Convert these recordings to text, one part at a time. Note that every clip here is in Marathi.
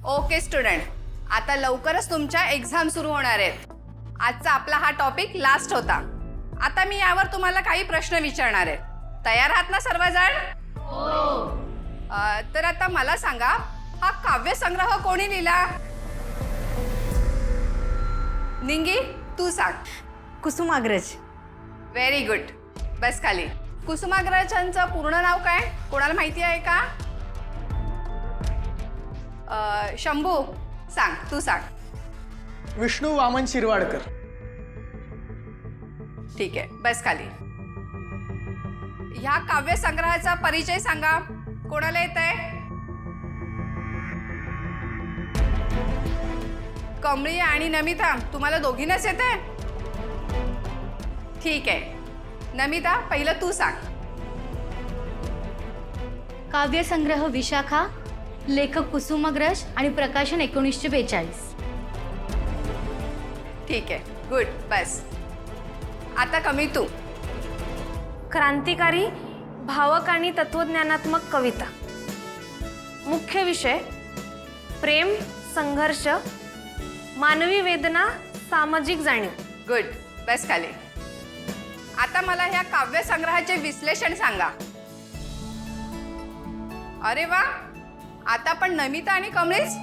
ओके स्टुडंट, आता लवकरच तुमच्या एक्झाम सुरू होणार आहेत. आजचा आपला हा टॉपिक लास्ट होता. आता मी यावर तुम्हाला काही प्रश्न विचारणार आहे. तयार आहात ना सर्वजण? हो. तर आता मला सांगा, हा काव्यसंग्रह कोणी लिहिला? निंगी, तू सांग. कुसुमाग्रज. Very good. बस खाली. कुसुमाग्रजांचं पूर्ण नाव काय? कोणाला माहिती आहे का? शंभू सांग, तू सांग. विष्णू वामन शिरवाडकर. ठीक आहे, बस खाली. ह्या काव्यसंग्रहाचा परिचय सांगा. कोणाला येत आहे? कमळी आणि नमिता, तुम्हाला दोघींनाच येते? ठीक आहे. नमिता, पहिलं तू सांग. काव्यसंग्रह विशाखा, लेखक कुसुमाग्रज आणि प्रकाशन 1942. ठीक आहे, गुड. बस आता कमी तू. क्रांतिकारी, भावक आणि तत्वज्ञानात्मक कविता. मुख्य विषय प्रेम, संघर्ष, मानवी वेदना, सामाजिक जाणीव. गुड. बस खाली. आता मला ह्या काव्यसंग्रहाचे विश्लेषण सांगा. अरे वा, आता पण नमिता आणि कमळीच,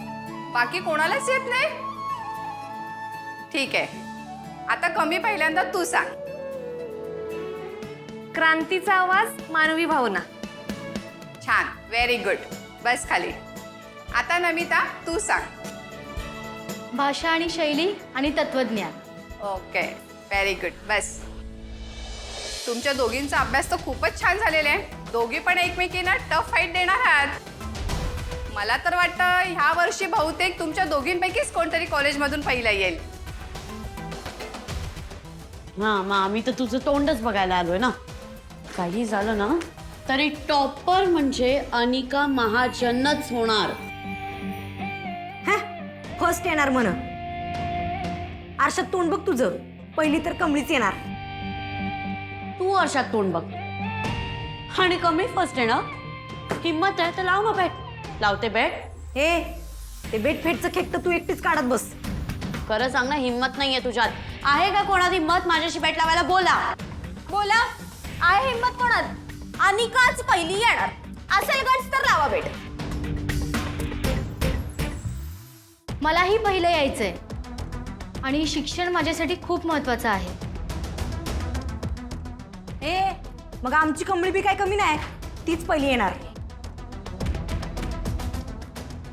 बाकी कोणालाच येत नाही? ठीक आहे. आता कमी, पहिल्यांदा तू सांग. क्रांतीचा आवाज, मानवी भावना. छान, व्हेरी गुड. बस खाली. आता नमिता, तू सांग. भाषा आणि शैली आणि तत्वज्ञान. Okay, very good. बस. तुमच्या दोघींचा अभ्यास तर खूपच छान झालेला आहे. दोघी पण एकमेकींना टफ फाईट देणार आहात. मला तर वाटतं ह्या वर्षी बहुतेक तुमच्या दोघींपैकीच कोणतरी कॉलेजमधून पहिला येईल. हां, मग आम्ही तर तुझं तोंडच बघायला आलोय ना. काही झालं ना तरी टॉपर म्हणजे अनिका महाजनच होणार. फर्स्ट येणार म्हण. आरशात तोंड बघ तुझं. पहिली तर कमळीच येणार. तू वर्षात तोंड बघ. आणि कमी फर्स्ट आहे ना. हिम्मत आहे तर लाव ना बेट. लावते बेट. हे ते बेट फेटचं खेक तर तू एकटीच काढत बस. खरं सांग ना, हिम्मत नाहीये तुझ्यात. आहे का कोणात हिम्मत माझ्याशी बेट लावायला? बोला बोला, आहे हिम्मत कोणात? अनिकाच पहिली येणार असेल गट्स तर लावा बेट. मलाही पहिलं यायचंय आणि शिक्षण माझ्यासाठी खूप महत्वाचं आहे. मग आमची कमळी बी काय कमी नाही, तीच पहिली येणार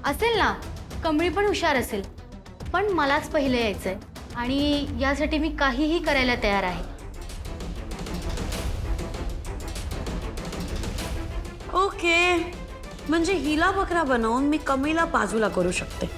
असेल ना. कमळी पण हुशार असेल, पण मलाच पहिलं यायचंय आणि यासाठी मी काहीही करायला तयार आहे. ओके, म्हणजे हिला बकरा बनवून मी कमीला बाजूला करू शकते.